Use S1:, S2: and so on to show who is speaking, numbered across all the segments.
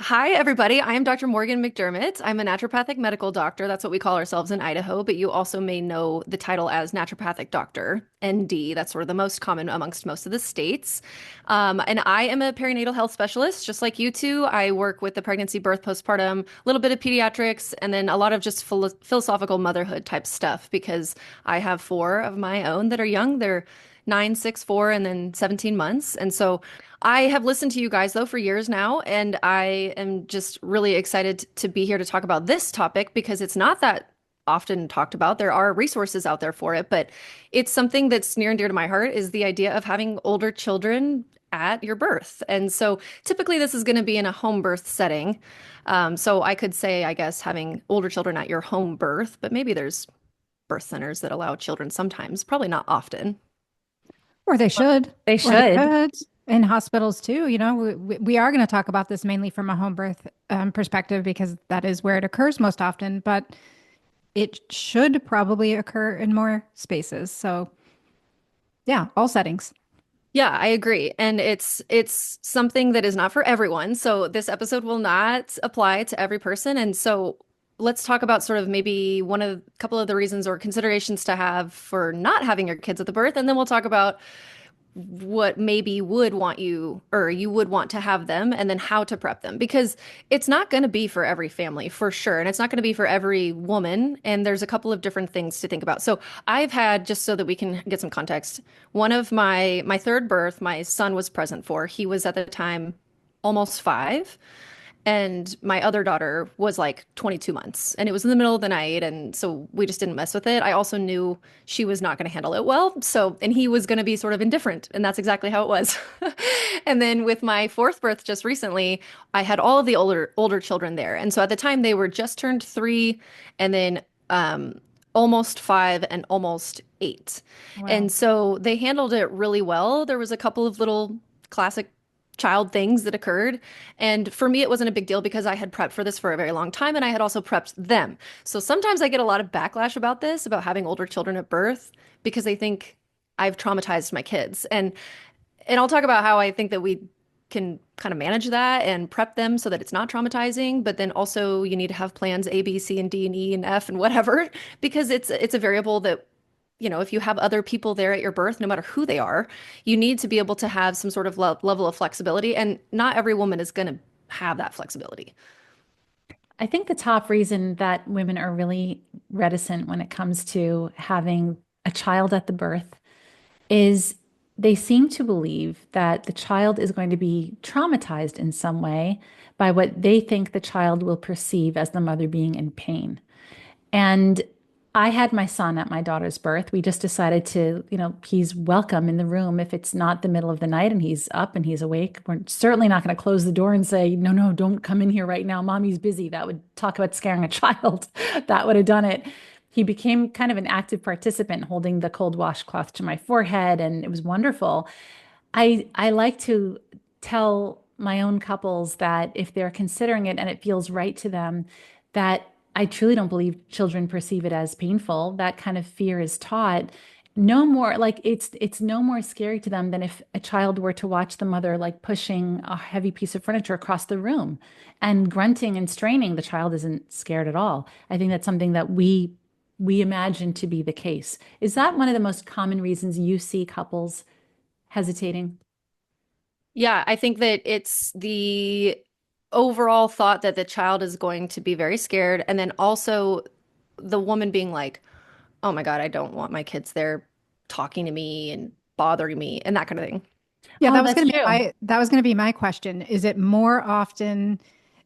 S1: Hi, everybody. I am Dr. Morgan McDermott. I'm a naturopathic medical doctor. That's what we call ourselves in Idaho, but you also may know the title as naturopathic doctor, ND. That's sort of the most common amongst most of the states. And I am a perinatal health specialist, just like you two. I work with the pregnancy, birth, postpartum, a little bit of pediatrics, and then a lot of just philosophical motherhood type stuff because I have four of my own that are young. They're 9, 6, 4, and then 17 months. And so I have listened to you guys though for years now, and I am just really excited to be here to talk about this topic because it's not that often talked about. There are resources out there for it, but it's something that's near and dear to my heart is the idea of having older children at your birth. And so typically this is going to be in a home birth setting. So I could say, I guess, having older children at your home birth, but maybe there's birth centers that allow children sometimes, probably not often.
S2: Or they should,
S3: They
S2: or they
S3: should.
S2: could in hospitals too. We are going to talk about this mainly from a home birth perspective because that is where it occurs most often, but it should probably occur in more spaces. So, yeah, all settings.
S1: Yeah, I agree. And it's something that is not for everyone. So this episode will not apply to every person. And so let's talk about sort of maybe one of a couple of the reasons or considerations to have for not having your kids at the birth. And then we'll talk about what maybe would want you or you would want to have them and then how to prep them because it's not going to be for every family for sure and it's not going to be for every woman and there's a couple of different things to think about. So I've had just so that we can get some context, one of my third birth my son was present for. He was at the time almost 5 and my other daughter was like 22 months and it was in the middle of the night. And so we just didn't mess with it. I also knew she was not going to handle it well. So, and he was going to be sort of indifferent. And that's exactly how it was. And then with my fourth birth just recently, I had all of the older children there. And so at the time they were just turned 3 and then almost 5 and almost 8.
S2: Wow.
S1: And so they handled it really well. There was a couple of little classic child things that occurred. And for me, it wasn't a big deal because I had prepped for this for a very long time and I had also prepped them. So sometimes I get a lot of backlash about this, about having older children at birth, because they think I've traumatized my kids. And I'll talk about how I think that we can kind of manage that and prep them so that it's not traumatizing, but then also you need to have plans A, B, C, and D, and E, and F, and whatever, because it's a variable that if you have other people there at your birth, no matter who they are, you need to be able to have some sort of level of flexibility. And not every woman is going to have that flexibility.
S3: I think the top reason that women are really reticent when it comes to having a child at the birth is they seem to believe that the child is going to be traumatized in some way by what they think the child will perceive as the mother being in pain. And I had my son at my daughter's birth. We just decided to, he's welcome in the room if it's not the middle of the night and he's up and he's awake. We're certainly not going to close the door and say, no, no, don't come in here right now. Mommy's busy. That would talk about scaring a child. That would have done it. He became kind of an active participant, holding the cold washcloth to my forehead, and it was wonderful. I like to tell my own couples that if they're considering it and it feels right to them, that I truly don't believe children perceive it as painful. That kind of fear is taught. No more like it's no more scary to them than if a child were to watch the mother like pushing a heavy piece of furniture across the room and grunting and straining. The child isn't scared at all. I think that's something that we imagine to be the case. Is that one of the most common reasons you see couples hesitating?
S1: Yeah, I think that it's the overall thought that the child is going to be very scared. And then also the woman being like, oh my God, I don't want my kids there talking to me and bothering me and that kind of thing.
S2: Yeah,
S3: Oh, that's true.
S2: that was going to be my question. Is it more often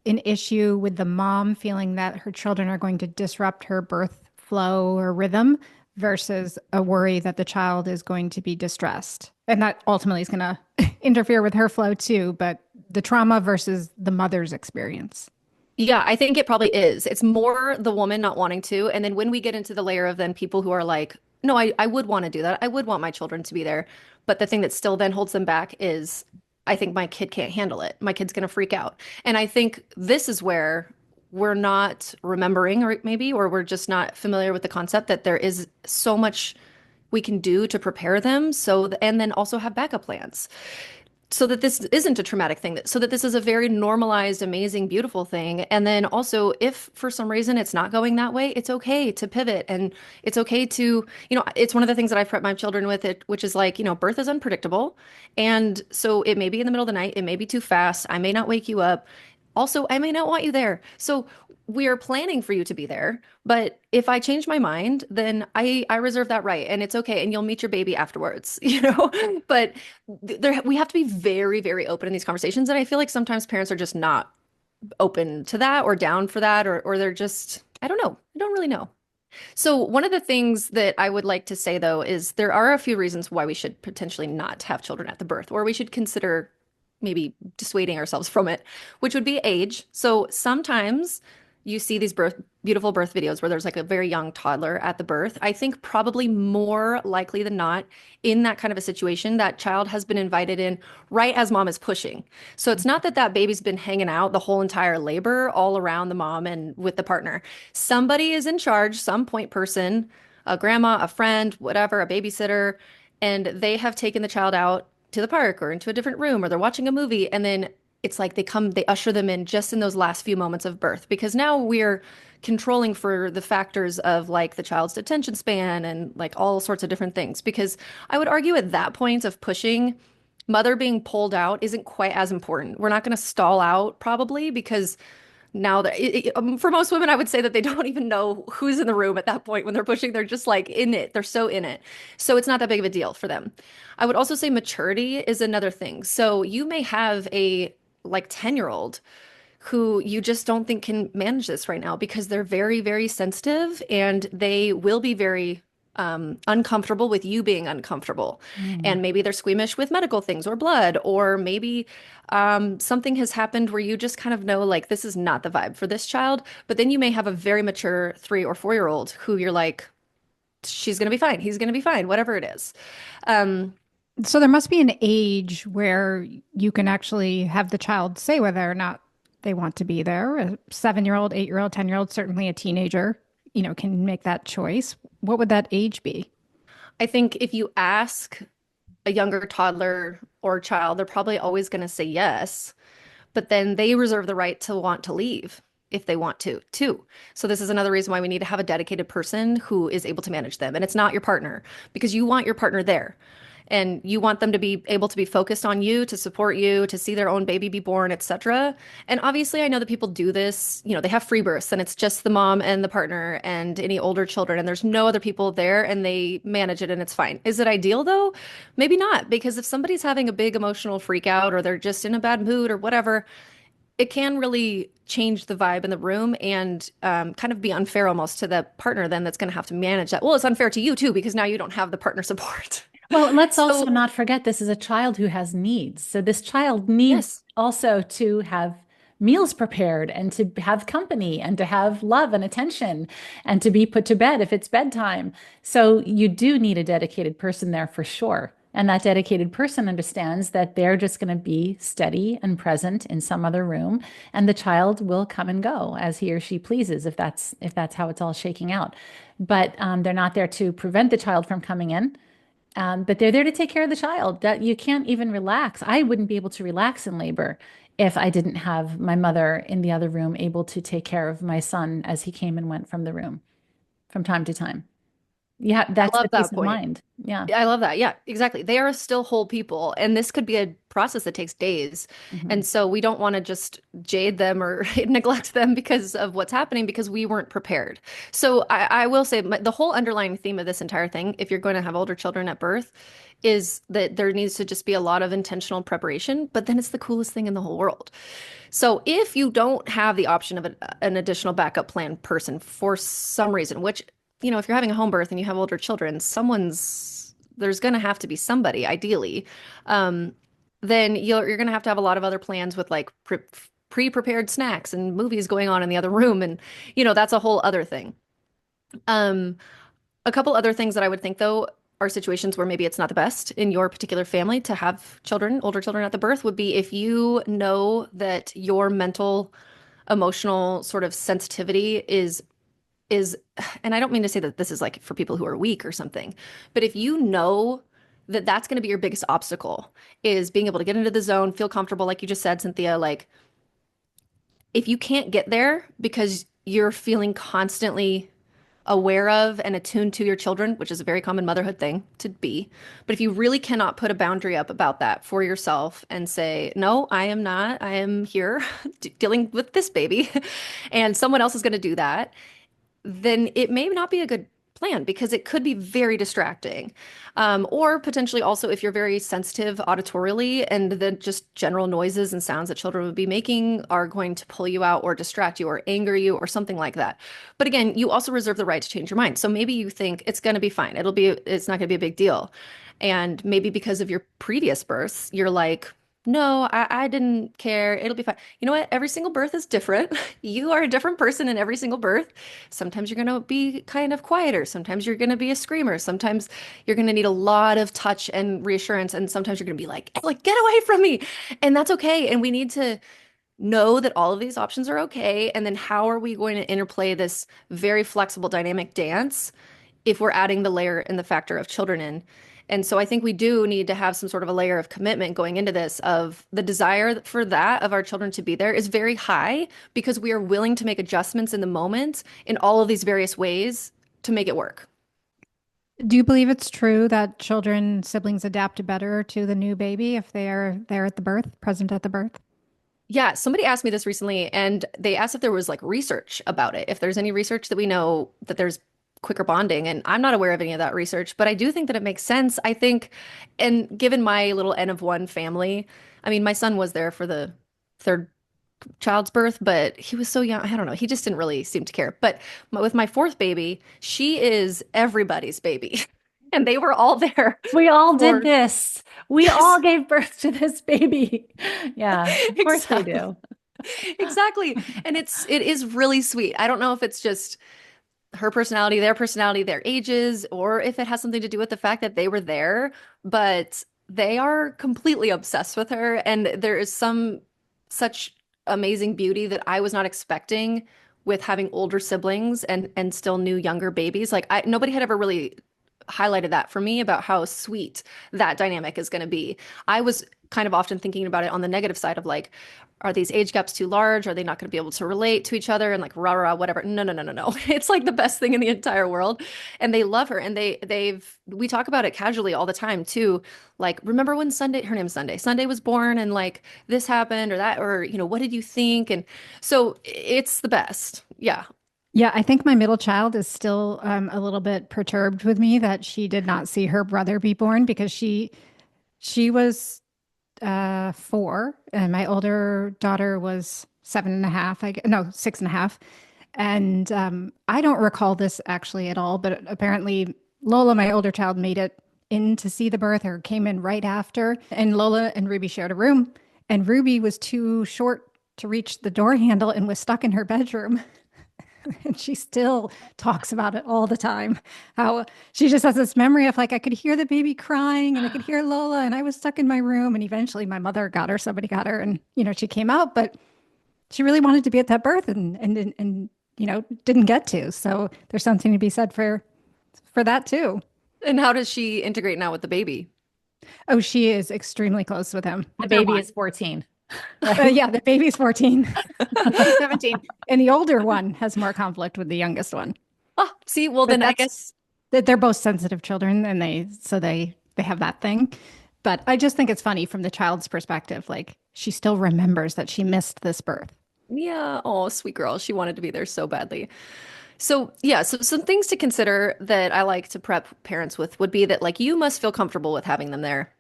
S2: an issue with the mom feeling that her children are going to disrupt her birth flow or rhythm versus a worry that the child is going to be distressed? And that ultimately is going to interfere with her flow too, but the trauma versus the mother's experience.
S1: Yeah, I think it probably is. It's more the woman not wanting to. And then when we get into the layer of then people who are like, no, I would want to do that. I would want my children to be there. But the thing that still then holds them back is I think my kid can't handle it. My kid's going to freak out. And I think this is where we're not remembering, or maybe, or we're just not familiar with the concept that there is so much we can do to prepare them. So, and then also have backup plans. so that this isn't a traumatic thing, so that this is a very normalized, amazing, beautiful thing. And then also, if for some reason it's not going that way, it's okay to pivot and it's okay to, it's one of the things that I prep my children with it, which is like, birth is unpredictable. And so it may be in the middle of the night, it may be too fast, I may not wake you up. Also, I may not want you there. So we are planning for you to be there, but if I change my mind, then I reserve that right and it's okay and you'll meet your baby afterwards, But there we have to be very, very open in these conversations. And I feel like sometimes parents are just not open to that or down for that, or they're just, I don't know. I don't really know. So one of the things that I would like to say though is there are a few reasons why we should potentially not have children at the birth, or we should consider maybe dissuading ourselves from it, which would be age. So sometimes you see these beautiful birth videos where there's like a very young toddler at the birth. I think probably more likely than not in that kind of a situation, that child has been invited in right as mom is pushing. So it's not that that baby's been hanging out the whole entire labor all around the mom and with the partner. Somebody is in charge, some point person, a grandma, a friend, whatever, a babysitter, and they have taken the child out to the park or into a different room or they're watching a movie and then it's like they usher them in just in those last few moments of birth because now we're controlling for the factors of like the child's attention span and like all sorts of different things. Because I would argue at that point of pushing, mother being pulled out isn't quite as important. We're not going to stall out probably because now that for most women, I would say that they don't even know who's in the room at that point when they're pushing. They're just like in it. They're so in it. So it's not that big of a deal for them. I would also say maturity is another thing. So you may have a like 10-year-old who you just don't think can manage this right now because they're very, very sensitive and they will be very uncomfortable with you being uncomfortable.
S3: Mm.
S1: And maybe they're squeamish with medical things or blood, or maybe something has happened where you just kind of know, like, this is not the vibe for this child. But then you may have a very mature 3 or 4 year old who you're like, she's going to be fine. He's going to be fine, whatever it is. Um,
S2: So there must be an age where you can actually have the child say whether or not they want to be there. A 7-year-old, 8-year-old, 10-year-old, certainly a teenager, can make that choice. What would that age be?
S1: I think if you ask a younger toddler or child, they're probably always going to say yes, but then they reserve the right to want to leave if they want to, too. So this is another reason why we need to have a dedicated person who is able to manage them. And it's not your partner because you want your partner there. And you want them to be able to be focused on you, to support you, to see their own baby be born, etc. And obviously, I know that people do this, they have free births and it's just the mom and the partner and any older children, and there's no other people there and they manage it and it's fine. Is it ideal though? Maybe not, because if somebody's having a big emotional freak out or they're just in a bad mood or whatever, it can really change the vibe in the room and kind of be unfair almost to the partner then that's going to have to manage that. Well, it's unfair to you too, because now you don't have the partner support.
S3: Well, let's also
S1: So,
S3: not forget this is a child who has needs. So this child needs
S1: yes.
S3: also to have meals prepared and to have company and to have love and attention and to be put to bed if it's bedtime. So you do need a dedicated person there for sure. And that dedicated person understands that they're just going to be steady and present in some other room, and the child will come and go as he or she pleases if that's how it's all shaking out. But they're not there to prevent the child from coming in. But they're there to take care of the child. That you can't even relax. I wouldn't be able to relax in labor if I didn't have my mother in the other room able to take care of my son as he came and went from the room from time to time. Yeah,
S1: I
S3: that's the
S1: love
S3: peace
S1: that
S3: of
S1: point.
S3: mind. Yeah.
S1: I love that. Yeah, exactly. They are still whole people, and this could be a process that takes days.
S3: Mhm.
S1: And so we don't want to just jade them or neglect them because of what's happening because we weren't prepared. So I will say the whole underlying theme of this entire thing, if you're going to have older children at birth, is that there needs to just be a lot of intentional preparation, but then it's the coolest thing in the whole world. So if you don't have the option of an additional backup plan person for some reason, which, if you're having a home birth and you have older children, there's going to have to be somebody, ideally. Um, then you're going to have a lot of other plans with like pre-prepared snacks and movies going on in the other room. And, that's a whole other thing. Um, a couple other things that I would think though are situations where maybe it's not the best in your particular family to have children, older children at the birth would be if you know that your mental, emotional sort of sensitivity is, and I don't mean to say that this is like for people who are weak or something, but if you know that that's going to be your biggest obstacle is being able to get into the zone, feel comfortable, like you just said, Cynthia. Like, if you can't get there because you're feeling constantly aware of and attuned to your children, which is a very common motherhood thing to be. But if you really cannot put a boundary up about that for yourself and say, no, I am not, I am here dealing with this baby, and someone else is going to do that, then it may not be a good plan because it could be very distracting. Or potentially also if you're very sensitive auditorily and the just general noises and sounds that children would be making are going to pull you out or distract you or anger you or something like that. But again, you also reserve the right to change your mind. So maybe you think it's going to be fine. It's not going to be a big deal. And maybe because of your previous births, you're like, no, I didn't care. It'll be fine. You know what? Every single birth is different. You are a different person in every single birth. Sometimes you're going to be kind of quieter. Sometimes you're going to be a screamer. Sometimes you're going to need a lot of touch and reassurance. And sometimes you're going to be like, get away from me. And that's okay. And we need to know that all of these options are okay. And then how are we going to interplay this very flexible dynamic dance if we're adding the layer and the factor of children in? And so I think we do need to have some sort of a layer of commitment going into this of the desire for that of our children to be there is very high because we are willing to make adjustments in the moment in all of these various ways to make it work.
S2: Do you believe it's true that siblings adapt better to the new baby if they are there at the birth, present at the birth?
S1: Yeah, somebody asked me this recently and they asked if there was like research about it, if there's any research that we know that there's quicker bonding. And I'm not aware of any of that research, but I do think that it makes sense. I think, and given my little N of one family, I mean, my son was there for the third child's birth, but he was so young. I don't know. He just didn't really seem to care. But with my fourth baby, she is everybody's baby. And they were all there
S3: We all did
S1: for,
S3: this. We
S1: yes,
S3: all gave birth to this baby. Yeah, of course we
S1: exactly.
S3: do.
S1: Exactly. And it is really sweet. I don't know if it's just her personality, their ages, or if it has something to do with the fact that they were there, but they are completely obsessed with her. And there is some such amazing beauty that I was not expecting with having older siblings and still new younger babies. Like nobody had ever really highlighted that for me about how sweet that dynamic is going to be. I was kind of often thinking about it on the negative side of like, are these age gaps too large? Are they not going to be able to relate to each other and like rah rah whatever? No, no, no, no, no. It's like the best thing in the entire world. And they love her. And we talk about it casually all the time too. Like, remember when her name's Sunday. Sunday was born and like this happened or that, or what did you think? And so it's the best. Yeah.
S2: Yeah, I think my middle child is still a little bit perturbed with me that she did not see her brother be born because she was 4 and my older daughter was 7.5. No, 6.5. And I don't recall this actually at all, but apparently Lola, my older child, made it in to see the birth or came in right after. And Lola and Ruby shared a room, and Ruby was too short to reach the door handle and was stuck in her bedroom. And she still talks about it all the time. How she just has this memory of like, I could hear the baby crying and I could hear Lola and I was stuck in my room. And eventually my mother got her, somebody got her, and, she came out, but she really wanted to be at that birth and didn't get to. So there's something to be said for that too.
S1: And how does she integrate now with the baby?
S2: Oh, she is extremely close with him.
S3: The
S2: They're
S3: baby
S2: one.
S3: is 14. Right?
S2: Yeah, the baby's 14. She's 17. And the older one has more conflict with the youngest one.
S1: Oh, see, well
S2: But
S1: then I guess
S2: they're both sensitive children and they have that thing. But I just think it's funny from the child's perspective. Like she still remembers that she missed this birth.
S1: yeah, oh, sweet girl. She wanted to be there so badly. So, yeah, so some things to consider that I like to prep parents with would be that like you must feel comfortable with having them there.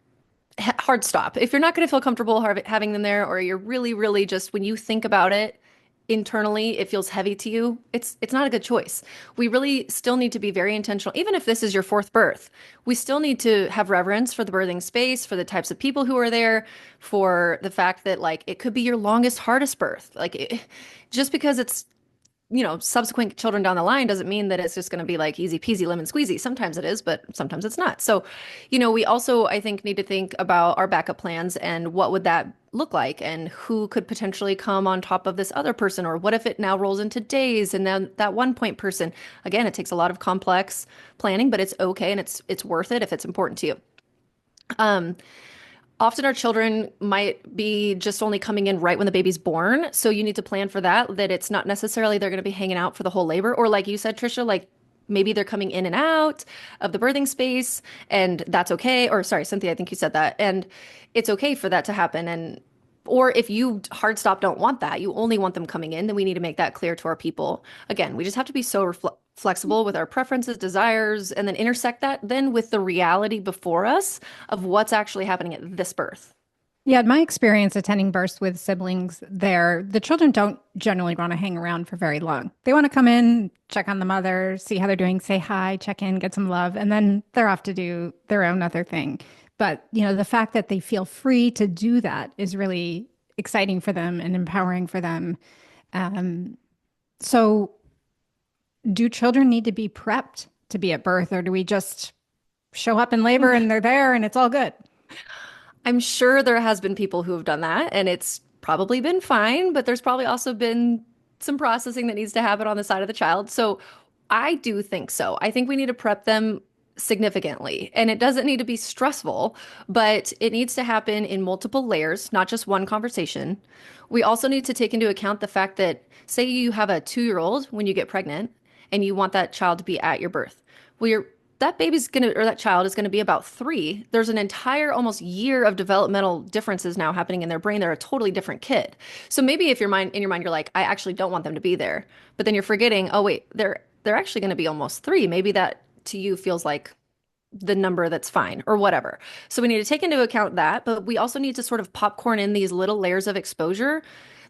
S1: Hard stop. If you're not going to feel comfortable having them there, or you're really, really just when you think about it internally, it feels heavy to you, it's not a good choice. We really still need to be very intentional. Even if this is your fourth birth, we still need to have reverence for the birthing space, for the types of people who are there, for the fact that like it could be your longest, hardest birth. Just because it's subsequent children down the line doesn't mean that it's just going to be like easy peasy lemon squeezy. Sometimes it is, but sometimes it's not. So, we also, I think, need to think about our backup plans and what would that look like and who could potentially come on top of this other person, or what if it now rolls into days and then that 1 point person. Again, it takes a lot of complex planning, but it's okay and it's worth it if it's important to you. Um, Often our children might be just only coming in right when the baby's born. So you need to plan for that, that it's not necessarily they're going to be hanging out for the whole labor. Or like you said, Trisha, like maybe they're coming in and out of the birthing space and that's okay. Or sorry, Cynthia, I think you said that. And it's okay for that to happen. And or if you hard stop don't want that, you only want them coming in, then we need to make that clear to our people. Again, we just have to be so flexible with our preferences, desires, and then intersect that then with the reality before us of what's actually happening at this birth.
S2: Yeah, in my experience attending births with siblings there, the children don't generally want to hang around for very long. They want to come in, check on the mother, see how they're doing, say hi, check in, get some love, and then they're off to do their own other thing. But, the fact that they feel free to do that is really exciting for them and empowering for them. Um, so, do children need to be prepped to be at birth, or do we just show up in labor and they're there and it's all good?
S1: I'm sure there has been people who have done that and it's probably been fine, but there's probably also been some processing that needs to happen on the side of the child. So I do think so. I think we need to prep them significantly. And it doesn't need to be stressful, but it needs to happen in multiple layers, not just one conversation. We also need to take into account the fact that, say, you have a 2-year-old when you get pregnant and you want that child to be at your birth. Well, that baby's gonna, or that child is gonna be about 3. There's an entire almost year of developmental differences now happening in their brain. They're a totally different kid. So maybe if in your mind, you're like, I actually don't want them to be there, but then you're forgetting, oh wait, they're actually gonna be almost 3. Maybe that to you feels like the number that's fine or whatever. So we need to take into account that, but we also need to sort of popcorn in these little layers of exposure.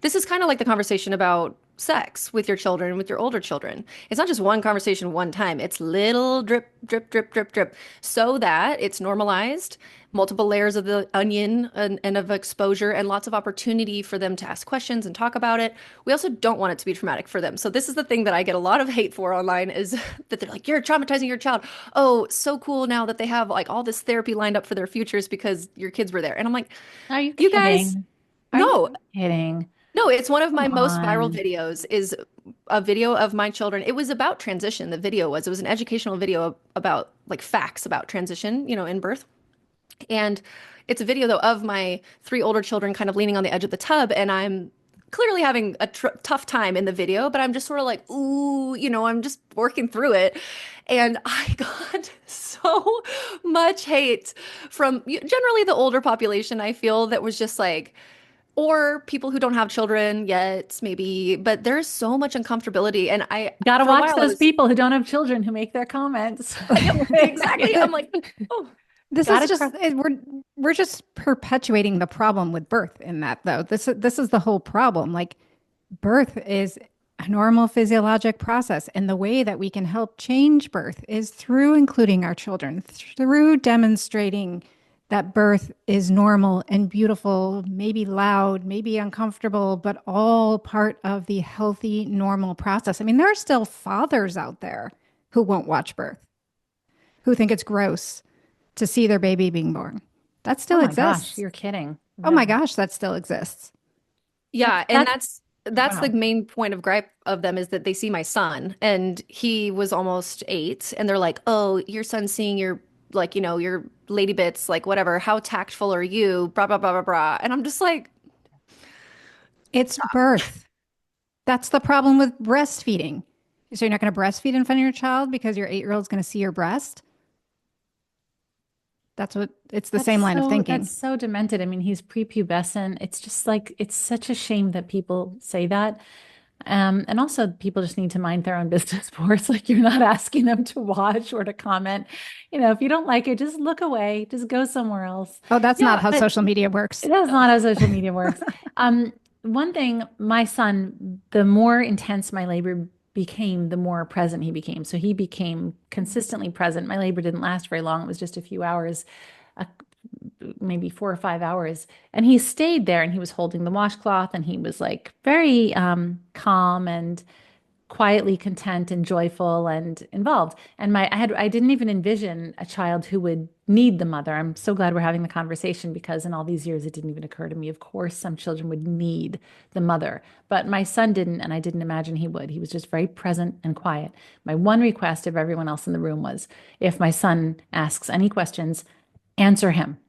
S1: This is kind of like the conversation about sex with your children, with your older children. It's not just one conversation one time. It's little drip, drip, drip, drip, drip, so that it's normalized, multiple layers of the onion and of exposure and lots of opportunity for them to ask questions and talk about it. We also don't want it to be traumatic for them. So this is the thing that I get a lot of hate for online is that they're like, you're traumatizing your child. Oh, so cool now that they have like all this therapy lined up for their futures because your kids were there. And I'm like,
S3: Are you
S1: you guys,
S3: kidding? Are you
S1: no,
S3: kidding?
S1: no, it's one of my
S3: Come
S1: most viral
S3: on.
S1: videos is a video of my children. It was about transition. The video was, it was an educational video about like facts about transition, in birth. And it's a video though of my 3 older children kind of leaning on the edge of the tub and I'm clearly having a tough time in the video, but I'm just sort of like, ooh, I'm just working through it. And I got so much hate from generally the older population, I feel, that was just like, or people who don't have children yet, maybe, but there's so much uncomfortability. And
S3: Got to
S1: for a
S3: watch
S1: while, I
S3: those
S1: was,
S3: people who don't have children who make their comments.
S1: yep, exactly. I'm like, oh,
S2: This
S3: Got
S2: is
S3: to
S2: just
S3: trust.
S2: we're just perpetuating the problem with birth in that though. This is the whole problem. Like birth is a normal physiologic process and the way that we can help change birth is through including our children, through demonstrating that birth is normal and beautiful, maybe loud, maybe uncomfortable, but all part of the healthy normal process. I mean, there are still fathers out there who won't watch birth, who think it's gross to see their baby being born. That
S3: Oh
S2: still
S3: my gosh,
S2: exists.
S3: you're kidding.
S2: Oh my
S3: Really?
S2: gosh, that still exists.
S1: yeah. And
S3: That's
S1: that's the
S3: wow.
S1: main point of gripe of them is that they see my son and he was almost 8 and they're like, oh, your son's seeing your like, your lady bits, like whatever. How tactful are you? Blah, blah, blah, blah, blah. And I'm just like,
S2: It's birth. That's the problem with breastfeeding. So you're not going to breastfeed in front of your child because your 8-year-old is going to see your breast. It's the same line of
S3: That's
S2: thinking.
S3: so demented. I mean, he's prepubescent. It's just like it's such a shame that people say that. And also people just need to mind their own business for us. Like you're not asking them to watch or to comment. If you don't like it, just look away, just go somewhere else.
S2: Oh, that's not
S1: yeah,
S2: how
S3: But
S2: social media works.
S3: that's not how social media works. One thing, my son, the more intense my labor became, the more present he became. So he became consistently present. My labor didn't last very long. It was just a few hours, uh, maybe 4 or 5 hours. And he stayed there and he was holding the washcloth and he was like very calm and quietly content and joyful and involved. And I didn't even envision a child who would need the mother. I'm so glad we're having the conversation because in all these years it didn't even occur to me. Of course, some children would need the mother, but my son didn't, and I didn't imagine he would. He was just very present and quiet. My one request of everyone else in the room was if my son asks any questions, answer him.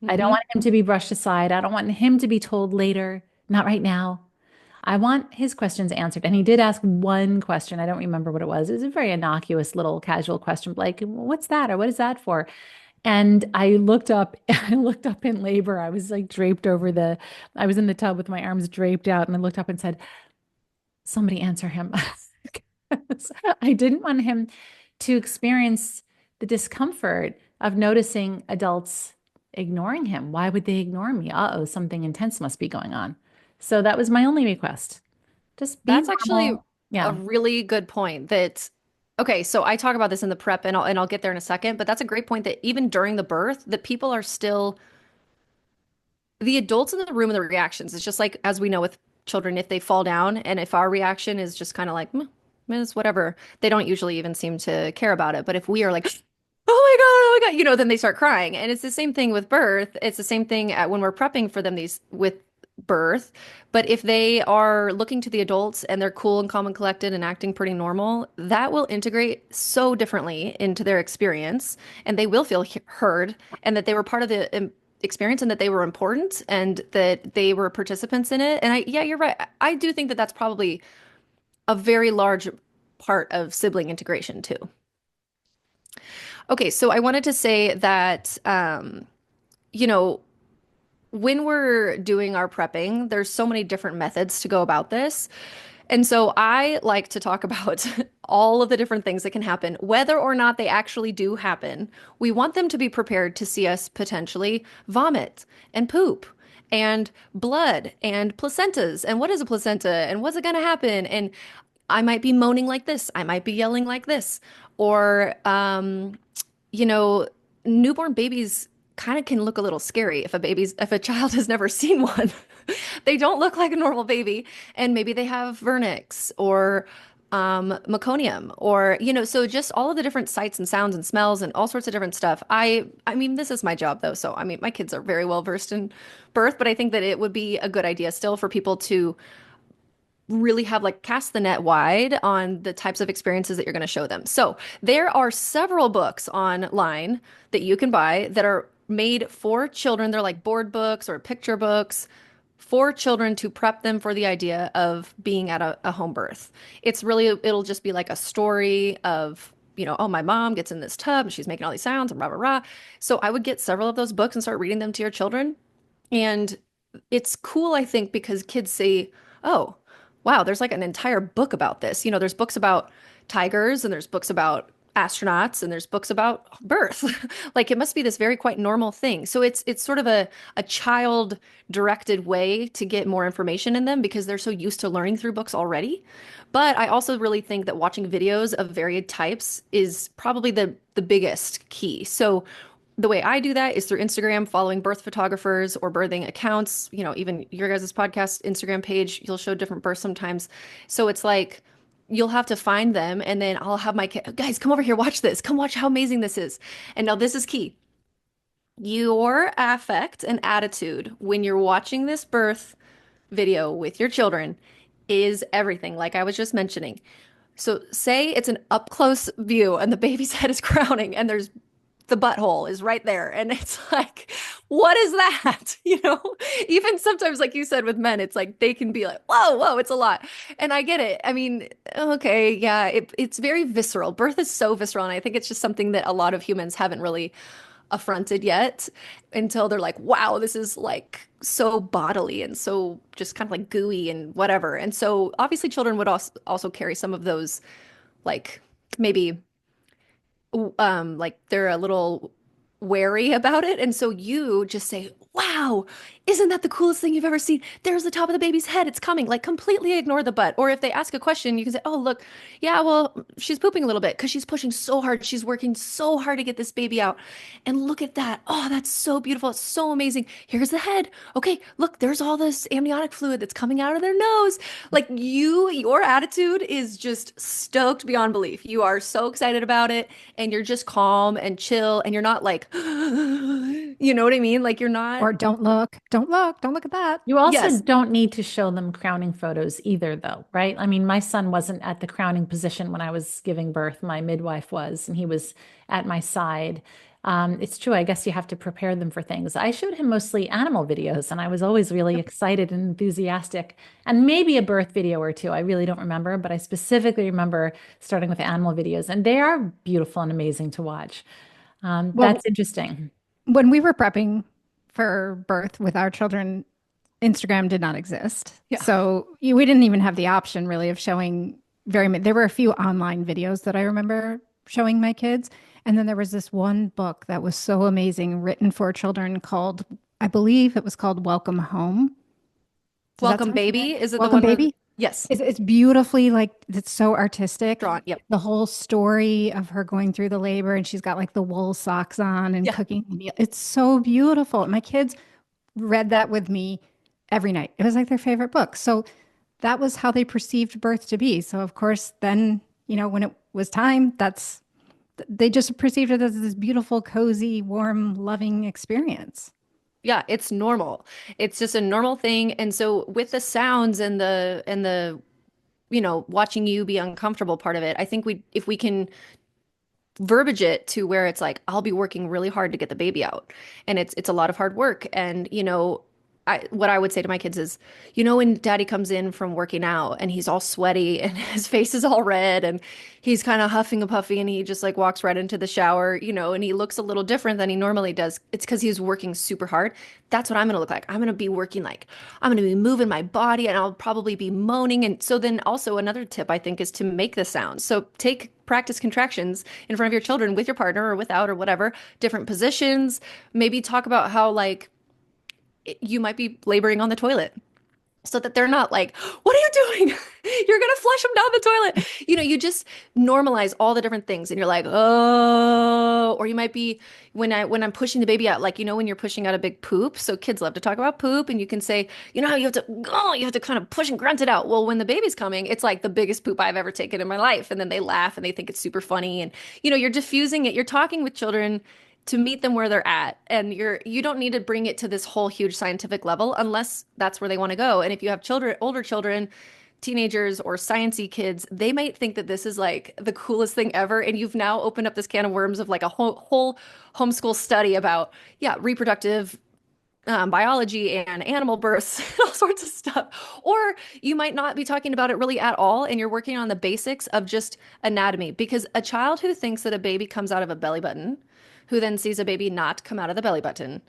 S3: I don't
S1: Hmm.
S3: want him to be brushed aside. I don't want him to be told later, not right now. I want his questions answered. And he did ask one question. I don't remember what it was. It was a very innocuous little casual question, like, what's that? Or what is that for? And I looked up, I looked up in labor. I was like draped over I was in the tub with my arms draped out. And I looked up and said, somebody answer him. 'Cause I didn't want him to experience the discomfort of noticing adults ignoring him. Why would they ignore me? Uh-oh, something intense must be going on. So that was my only request. Just be
S1: That's actually
S3: normal.
S1: a
S3: Yeah.
S1: really good point that okay, so I talk about this in the prep and I'll get there in a second, but that's a great point that even during the birth, that people are still the adults in the room and the reactions. It's just like as we know with children, if they fall down and if our reaction is just kind of like, "Meh, it's whatever, they don't usually even seem to care about it. But if we are like, oh my God, then they start crying. And it's the same thing with birth. It's the same thing when we're prepping for them these with birth. But if they are looking to the adults and they're cool and calm and collected and acting pretty normal, that will integrate so differently into their experience, and they will feel heard and that they were part of the experience and that they were important and that they were participants in it. And yeah, you're right. I do think that that's probably a very large part of sibling integration too. Okay, so I wanted to say that, you know, when we're doing our prepping, there's so many different methods to go about this. And so I like to talk about all of the different things that can happen, whether or not they actually do happen. We want them to be prepared to see us potentially vomit and poop and blood and placentas. And what is a placenta? And what's it going to happen? And I might be moaning like this. I might be yelling like this. Or, you know, newborn babies kind of can look a little scary if a child has never seen one. They don't look like a normal baby, and maybe they have vernix or meconium or so just all of the different sights and sounds and smells and all sorts of different stuff. I mean, this is my job though, so I mean, my kids are very well versed in birth, but I think that it would be a good idea still for people to really have like cast the net wide on the types of experiences that you're going to show them. So there are several books online that you can buy that are made for children. They're like board books or picture books for children to prep them for the idea of being at a home birth. It'll just be like a story of, oh, my mom gets in this tub and she's making all these sounds and rah, rah, rah. So I would get several of those books and start reading them to your children. And it's cool, I think, because kids say, oh, wow, there's like an entire book about this. There's books about tigers and there's books about astronauts and there's books about birth. Like it must be this very quite normal thing. So it's sort of a child directed way to get more information in them because they're so used to learning through books already. But I also really think that watching videos of varied types is probably the biggest key. So the way I do that is through Instagram, following birth photographers or birthing accounts. Even your guys' podcast Instagram page, you'll show different births sometimes. So it's like you'll have to find them, and then I'll have my kid, guys, come over here, watch this. Come watch how amazing this is. And now this is key. Your affect and attitude when you're watching this birth video with your children is everything, like I was just mentioning. So say it's an up close view and the baby's head is crowning and there's the butthole is right there. And it's like, what is that? Even sometimes, like you said, with men, it's like they can be like, whoa, it's a lot. And I get it. I mean, okay, yeah, it's very visceral. Birth is so visceral. And I think it's just something that a lot of humans haven't really affronted yet until they're like, wow, this is like so bodily and so just kind of like gooey and whatever. And so obviously children would also carry some of those like maybe like they're a little wary about it. And so you just say, wow, isn't that the coolest thing you've ever seen? There's the top of the baby's head. It's coming. Like completely ignore the butt. Or if they ask a question, you can say, oh, look, yeah, well, she's pooping a little bit because she's pushing so hard. She's working so hard to get this baby out. And look at that. Oh, that's so beautiful. It's so amazing. Here's the head. Okay, look, there's all this amniotic fluid that's coming out of their nose. Like your attitude is just stoked beyond belief. You are so excited about it and you're just calm and chill and you're not like, you know what I mean? Like you're not,
S2: Or don't look at that.
S3: You also
S1: yes.
S3: don't need to show them crowning photos either, though, right? I mean, my son wasn't at the crowning position when I was giving birth. My midwife was, and he was at my side. It's true. I guess you have to prepare them for things. I showed him mostly animal videos, and I was always really excited and enthusiastic, and maybe a birth video or two. I really don't remember, but I specifically remember starting with animal videos, and they are beautiful and amazing to watch.
S2: Well,
S3: That's interesting.
S2: when we were prepping for birth with our children, Instagram did not exist.
S1: Yeah.
S2: So we didn't even have the option really of showing very many. There were a few online videos that I remember showing my kids. And then there was this one book that was so amazing, written for children called, I believe it was called Welcome Home. Does that
S1: Welcome
S2: sound familiar?
S1: Baby. Is it the
S2: Welcome
S1: one where
S2: Baby?
S1: yes,
S2: It's beautifully like it's so artistic.
S1: drawn. Yep.
S2: The whole story of her going through the labor and she's got like the wool socks on and
S1: Yeah.
S2: cooking the meal. It's so beautiful. My kids read that with me every night. It was like their favorite book. So that was how they perceived birth to be. So of course, then, when it was time, they just perceived it as this beautiful, cozy, warm, loving experience.
S1: Yeah, it's normal. It's just a normal thing. And so with the sounds and the watching you be uncomfortable part of it, I think we if we can verbiage it to where it's like I'll be working really hard to get the baby out and it's a lot of hard work and what I would say to my kids is when daddy comes in from working out and he's all sweaty and his face is all red and he's kind of huffing and puffy and he just like walks right into the shower and he looks a little different than he normally does. It's because he's working super hard. That's what I'm going to look like. I'm going to be working like I'm going to be moving my body and I'll probably be moaning. And so then also another tip I think is to make the sound. So take practice contractions in front of your children with your partner or without or whatever, different positions. Maybe talk about how like you might be laboring on the toilet so that they're not like, what are you doing? You're gonna flush them down the toilet. You just normalize all the different things and you're like, oh, or you might be when I'm pushing the baby out, like when you're pushing out a big poop. So kids love to talk about poop and you can say, how you have to kind of push and grunt it out. Well, when the baby's coming, it's like the biggest poop I've ever taken in my life. And then they laugh and they think it's super funny. And you're diffusing it. You're talking with children to meet them where they're at and you don't need to bring it to this whole huge scientific level unless that's where they want to go. And if you have children, older children, teenagers or sciencey kids, they might think that this is like the coolest thing ever and you've now opened up this can of worms of like a whole homeschool study about reproductive biology and animal births and all sorts of stuff. Or you might not be talking about it really at all and you're working on the basics of just anatomy because a child who thinks that a baby comes out of a belly button who then sees a baby not come out of the belly button.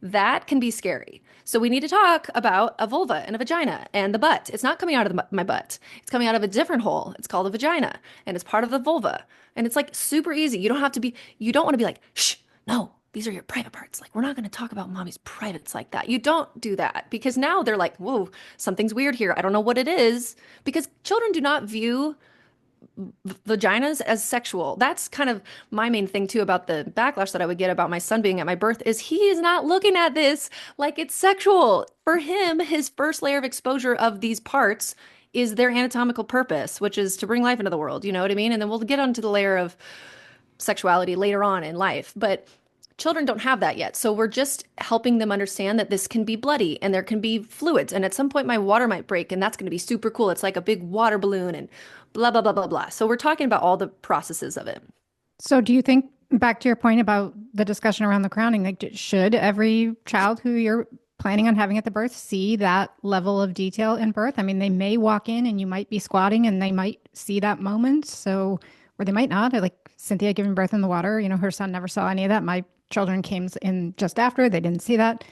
S1: That can be scary. So we need to talk about a vulva and a vagina and the butt. It's not coming out of my butt. It's coming out of a different hole. It's called a vagina and it's part of the vulva. And it's like super easy. You don't want to be like, shh, no, these are your private parts. Like, we're not going to talk about mommy's privates like that. You don't do that because now they're like, whoa, something's weird here. I don't know what it is because children do not view vaginas as sexual. That's kind of my main thing too about the backlash that I would get about my son being at my birth is he is not looking at this like it's sexual. For him, his first layer of exposure of these parts is their anatomical purpose, which is to bring life into the world. You know what I mean? And then we'll get onto the layer of sexuality later on in life. But children don't have that yet. So we're just helping them understand that this can be bloody and there can be fluids. And at some point, my water might break, and that's going to be super cool. It's like a big water balloon and blah, blah, blah, blah, blah. So we're talking about all the processes of it.
S2: So do you think, back to your point about the discussion around the crowning, like should every child who you're planning on having at the birth see that level of detail in birth? I mean, they may walk in and you might be squatting and they might see that moment. So, or they might not. Like Cynthia giving birth in the water, her son never saw any of that. My children came in just after. They didn't see that.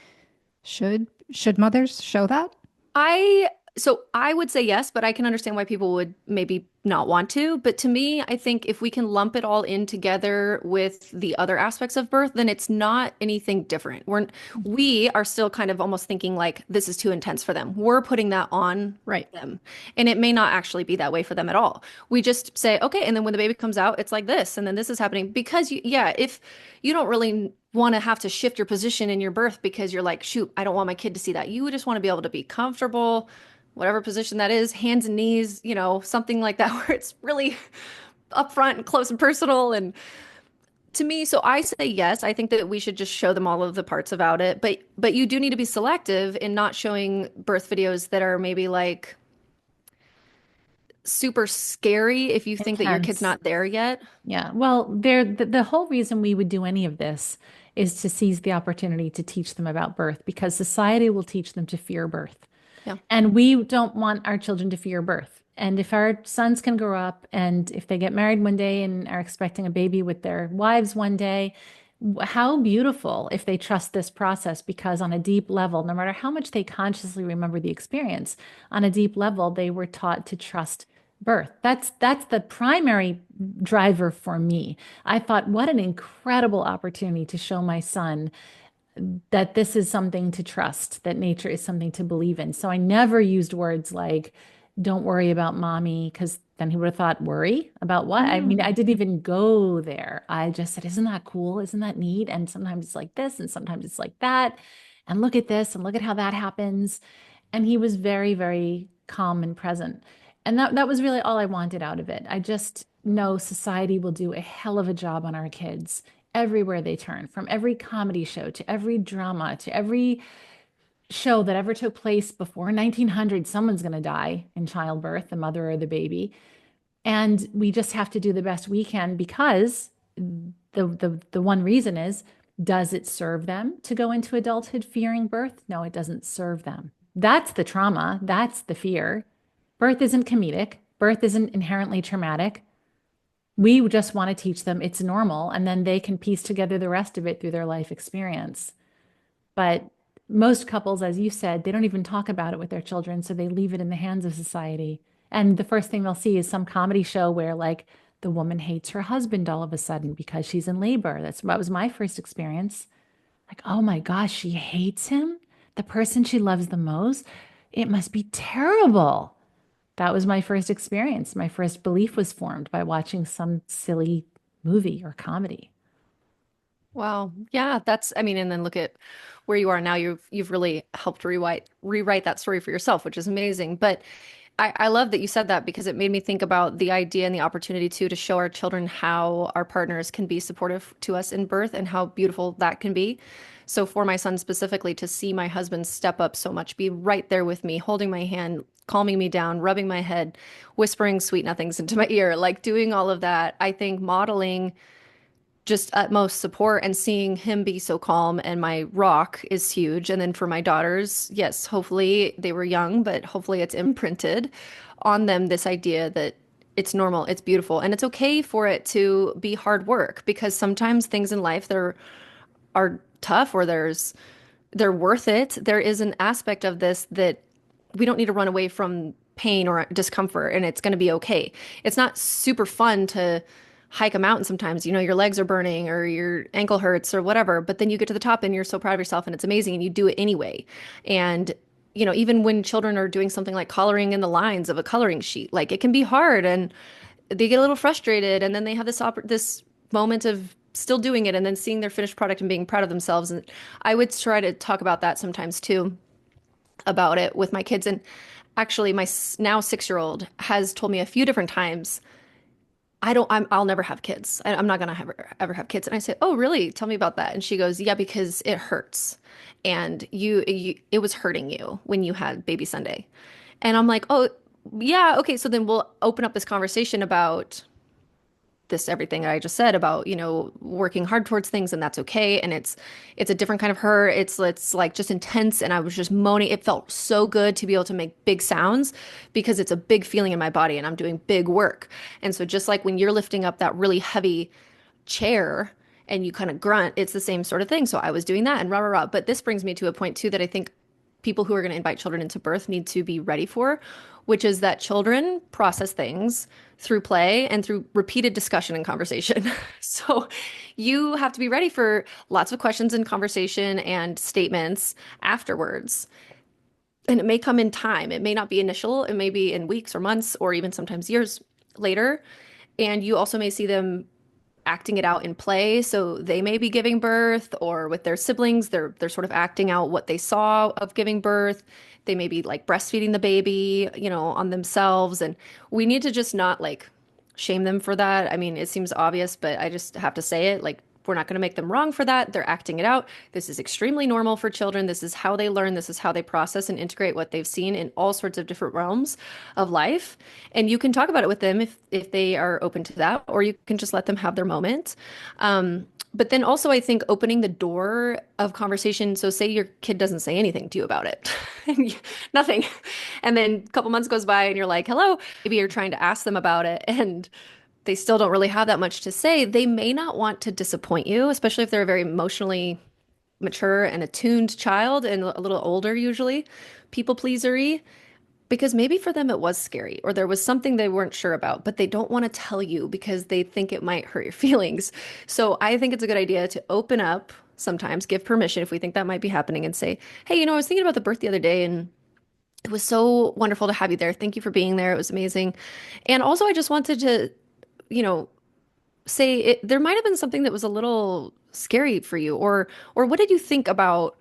S2: Should mothers show that?
S1: So I would say yes, but I can understand why people would maybe not want to. But to me, I think if we can lump it all in together with the other aspects of birth, then it's not anything different. We are still kind of almost thinking like this is too intense for them. We're putting that on
S2: Right.
S1: them. And it may not actually be that way for them at all. We just say, okay, and then when the baby comes out, it's like this, and then this is happening. Because if you don't really want to have to shift your position in your birth because you're like, shoot, I don't want my kid to see that. You just want to be able to be comfortable, whatever position that is, hands and knees, something like that, where it's really upfront and close and personal. And to me, so I say yes, I think that we should just show them all of the parts about it. But you do need to be selective in not showing birth videos that are maybe like super scary if you think that your kid's
S3: Intense.
S1: not there yet.
S3: Yeah. Well, the whole reason we would do any of this is to seize the opportunity to teach them about birth because society will teach them to fear birth.
S1: Yeah.
S3: And we don't want our children to fear birth. And if our sons can grow up and if they get married one day and are expecting a baby with their wives one day, how beautiful if they trust this process because on a deep level, no matter how much they consciously remember the experience, on a deep level, they were taught to trust birth. That's the primary driver for me. I thought, what an incredible opportunity to show my son that this is something to trust, that nature is something to believe in. So I never used words like, don't worry about mommy, because then he would have thought, worry about what? I mean, I
S1: Mm.
S3: didn't even go there. I just said, isn't that cool? Isn't that neat? And sometimes it's like this, and sometimes it's like that. And look at this, and look at how that happens. And he was very, very calm and present. And that was really all I wanted out of it. I just know society will do a hell of a job on our kids everywhere they turn, from every comedy show to every drama to every show that ever took place before 1900. Someone's going to die in childbirth, the mother or the baby. And we just have to do the best we can because the one reason is, does it serve them to go into adulthood fearing birth? No, it doesn't serve them. That's the trauma. That's the fear. Birth isn't comedic. Birth isn't inherently traumatic. We just want to teach them it's normal, and then they can piece together the rest of it through their life experience. But most couples, as you said, they don't even talk about it with their children, so they leave it in the hands of society. And the first thing they'll see is some comedy show where, like, the woman hates her husband all of a sudden because she's in labor. That was my first experience. Like, oh my gosh, she hates him, the person she loves the most. It must be terrible. That was my first experience. My first belief was formed by watching some silly movie or comedy.
S1: Wow. Yeah, that's I mean, and then look at where you are now. You've really helped rewrite that story for yourself, which is amazing. But I love that you said that because it made me think about the idea and the opportunity too to show our children how our partners can be supportive to us in birth and how beautiful that can be. So for my son specifically, to see my husband step up so much, be right there with me, holding my hand, calming me down, rubbing my head, whispering sweet nothings into my ear, like doing all of that, I think modeling just utmost support and seeing him be so calm and my rock is huge. And then for my daughters, yes, hopefully they were young, but hopefully it's imprinted on them this idea that it's normal, it's beautiful, and it's okay for it to be hard work because sometimes things in life there are tough or they're worth it. There is an aspect of this that we don't need to run away from pain or discomfort and it's going to be okay. It's not super fun to hike a mountain sometimes. You know, your legs are burning or your ankle hurts or whatever, but then you get to the top and you're so proud of yourself and it's amazing and you do it anyway. And you know, even when children are doing something like coloring in the lines of a coloring sheet, like it can be hard and they get a little frustrated and then they have this moment of still doing it and then seeing their finished product and being proud of themselves. And I would try to talk about that sometimes too, about it with my kids. And actually, my now 6-year-old has told me a few different times, I'll never have kids. I'm not gonna ever have kids. And I say, oh, really? Tell me about that. And she goes, yeah, because it hurts. And it was hurting you when you had baby Sunday. And I'm like, oh, yeah, okay. So then we'll open up this conversation about this everything that I just said about, you know, working hard towards things and that's okay. And it's a different kind of hurt. It's like just intense and I was just moaning. It felt so good to be able to make big sounds because it's a big feeling in my body and I'm doing big work. And so just like when you're lifting up that really heavy chair and you kind of grunt, it's the same sort of thing. So I was doing that and rah rah rah. But this brings me to a point too that I think people who are going to invite children into birth need to be ready for, which is that children process things through play and through repeated discussion and conversation. So you have to be ready for lots of questions and conversation and statements afterwards. And it may come in time. It may not be initial. It may be in weeks or months or even sometimes years later. And you also may see them acting it out in play. So they may be giving birth or with their siblings, they're sort of acting out what they saw of giving birth. They may be like breastfeeding the baby, you know, on themselves. And we need to just not like shame them for that. I mean, it seems obvious, but I just have to say it. Like we're not going to make them wrong for that. They're acting it out. This is extremely normal for children. This is how they learn. This is how they process and integrate what they've seen in all sorts of different realms of life. And you can talk about it with them if they are open to that, or you can just let them have their moment. But then also, I think opening the door of conversation. So, say your kid doesn't say anything to you about it, nothing. And then a couple months goes by and you're like, hello. Maybe you're trying to ask them about it and they still don't really have that much to say. They may not want to disappoint you, especially if they're a very emotionally mature and attuned child and a little older, usually, people pleasery, because maybe for them it was scary or there was something they weren't sure about, but they don't want to tell you because they think it might hurt your feelings. So I think it's a good idea to open up sometimes, give permission if we think that might be happening and say, hey, I was thinking about the birth the other day and it was so wonderful to have you there. Thank you for being there. It was amazing. And also, I just wanted to, you know, say there might have been something that was a little scary for you, or what did you think about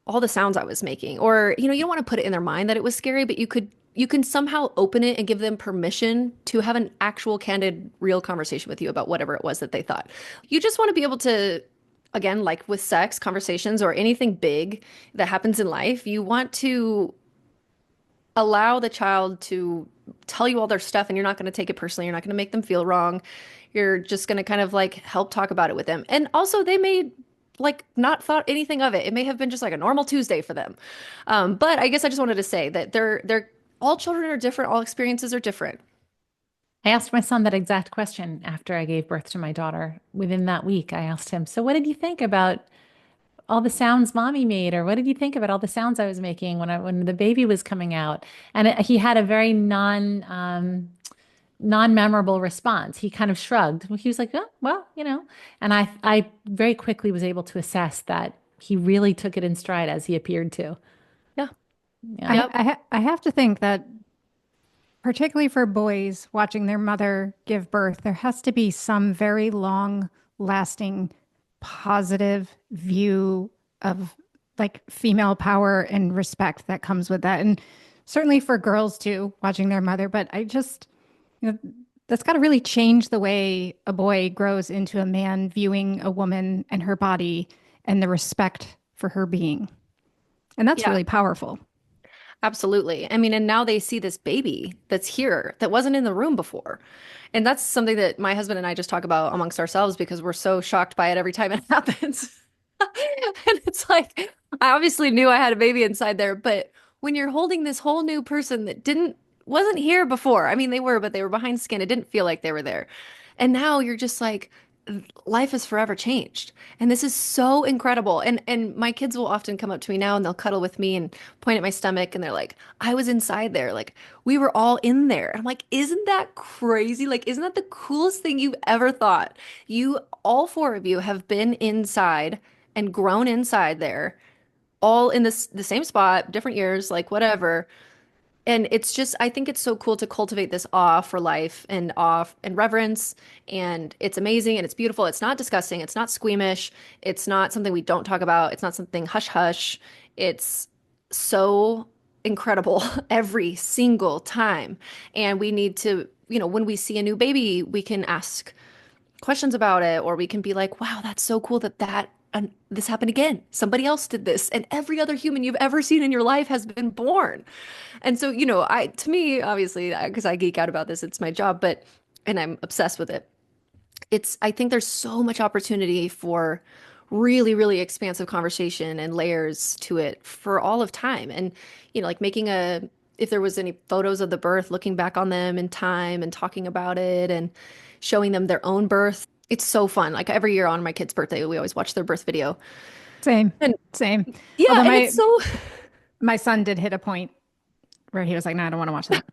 S1: all the sounds I was making? Or, you don't want to put it in their mind that it was scary, but you can somehow open it and give them permission to have an actual candid, real conversation with you about whatever it was that they thought. You just want to be able to, again, like with sex conversations or anything big that happens in life, you want to allow the child to tell you all their stuff and you're not going to take it personally. You're not going to make them feel wrong. You're just going to kind of like help talk about it with them. And also they may like not thought anything of it. It may have been just like a normal Tuesday for them. But I guess I just wanted to say that they're all children are different. All experiences are different.
S3: I asked my son that exact question after I gave birth to my daughter. Within that week, I asked him, so what did you think about all the sounds mommy made, or what did you think about all the sounds I was making when the baby was coming out? And he had a very non-memorable response. He kind of shrugged. He was like, oh, well, and I very quickly was able to assess that he really took it in stride as he appeared to.
S1: Yeah.
S3: Yeah.
S1: Yep.
S2: I have to think that particularly for boys watching their mother give birth, there has to be some very long lasting positive view of like female power and respect that comes with that. And certainly for girls too, watching their mother. But you know, that's got to really change the way a boy grows into a man viewing a woman and her body and the respect for her being. And that's
S1: Yeah.
S2: really powerful.
S1: Absolutely. I mean, and now they see this baby that's here that wasn't in the room before. And that's something that my husband and I just talk about amongst ourselves because we're so shocked by it every time it happens. And it's like, I obviously knew I had a baby inside there, but when you're holding this whole new person that wasn't here before, I mean, they were, but they were behind skin. It didn't feel like they were there. And now you're just like, life has forever changed. And this is so incredible. And my kids will often come up to me now and they'll cuddle with me and point at my stomach and they're like, I was inside there. Like we were all in there. And I'm like, isn't that crazy? Like, isn't that the coolest thing you've ever thought? All four of you have been inside and grown inside there, all in the same spot, different years, like whatever. And it's just, I think it's so cool to cultivate this awe for life and awe and reverence. And it's amazing and it's beautiful. It's not disgusting. It's not squeamish. It's not something we don't talk about. It's not something hush hush. It's so incredible every single time. And we need to, when we see a new baby, we can ask questions about it, or we can be like, wow, that's so cool that and this happened again. Somebody else did this, and every other human you've ever seen in your life has been born. And so, to me, obviously, because I geek out about this, it's my job, and I'm obsessed with it. I think there's so much opportunity for really, really expansive conversation and layers to it for all of time. And, like if there was any photos of the birth, looking back on them in time and talking about it and showing them their own birth. It's so fun. Like every year on my kid's birthday, we always watch their birth video.
S2: Same,
S1: And
S2: same.
S1: yeah,
S2: Although
S1: and it's so,
S2: my son did hit a point where he was like, "No, I don't want to watch that.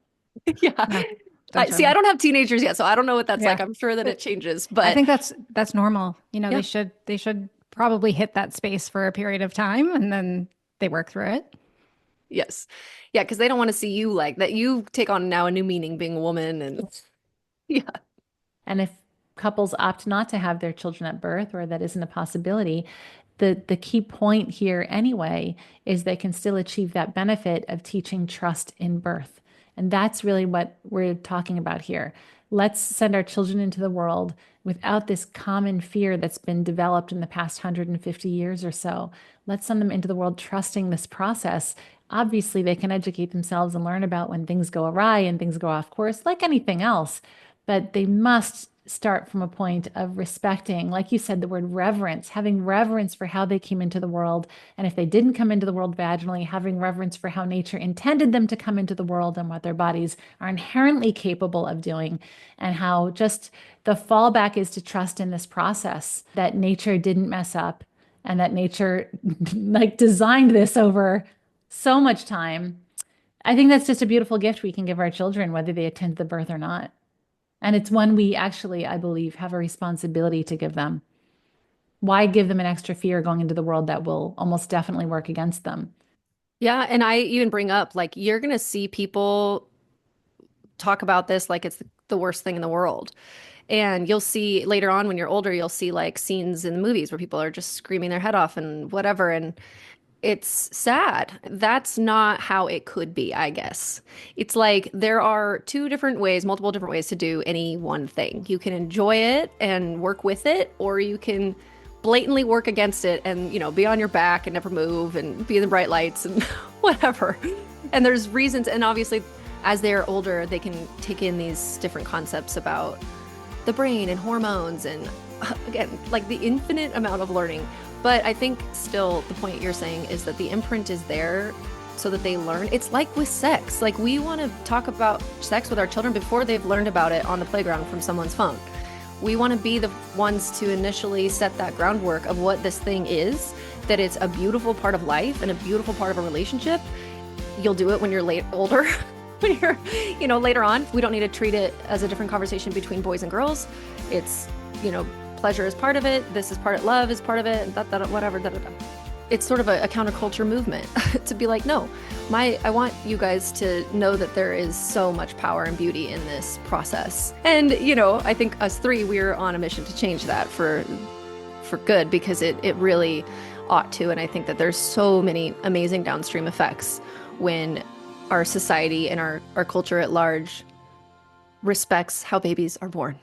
S1: yeah.
S2: No, don't show
S1: See, I
S2: me."
S1: don't have teenagers yet, so I don't know what that's
S2: Yeah,
S1: like. I'm sure that it
S2: but
S1: changes,
S2: I
S1: but
S2: think that's normal.
S1: yeah,
S2: They should probably hit that space for a period of time, and then they work through it.
S1: yes. Yeah, because they don't want to see you like that. You take on now a new meaning being a woman. And yeah,
S3: And if couples opt not to have their children at birth, or that isn't a possibility, the key point here anyway is they can still achieve that benefit of teaching trust in birth. And that's really what we're talking about here. Let's send our children into the world without this common fear that's been developed in the past 150 years or so. Let's send them into the world trusting this process. Obviously, they can educate themselves and learn about when things go awry and things go off course, like anything else, but they must start from a point of respecting, like you said, the word reverence, having reverence for how they came into the world. And if they didn't come into the world vaginally, having reverence for how nature intended them to come into the world and what their bodies are inherently capable of doing, and how just the fallback is to trust in this process that nature didn't mess up and that nature like designed this over so much time. I think that's just a beautiful gift we can give our children, whether they attend the birth or not. And it's one we actually, I believe, have a responsibility to give them. Why give them an extra fear going into the world that will almost definitely work against them?
S1: Yeah, and I even bring up like you're gonna see people talk about this like it's the worst thing in the world. And you'll see later on when you're older, you'll see like scenes in the movies where people are just screaming their head off and whatever. And it's sad. That's not how it could be, I guess. It's like there are two different ways, multiple different ways to do any one thing. You can enjoy it and work with it, or you can blatantly work against it and, be on your back and never move and be in the bright lights and whatever. And there's reasons, and obviously as they're older, they can take in these different concepts about the brain and hormones and again, like the infinite amount of learning. But I think still the point you're saying is that the imprint is there so that they learn. It's like with sex. Like we want to talk about sex with our children before they've learned about it on the playground from someone's phone. We want to be the ones to initially set that groundwork of what this thing is, that it's a beautiful part of life and a beautiful part of a relationship. You'll do it when you're older. When you're, later on. We don't need to treat it as a different conversation between boys and girls. It's, pleasure is part of it. This is part of love is part of it. And whatever. It's sort of a counterculture movement to be like, no, I want you guys to know that there is so much power and beauty in this process. And, I think us three, we're on a mission to change that for good because it really ought to. And I think that there's so many amazing downstream effects when our society and our culture at large respects how babies are born.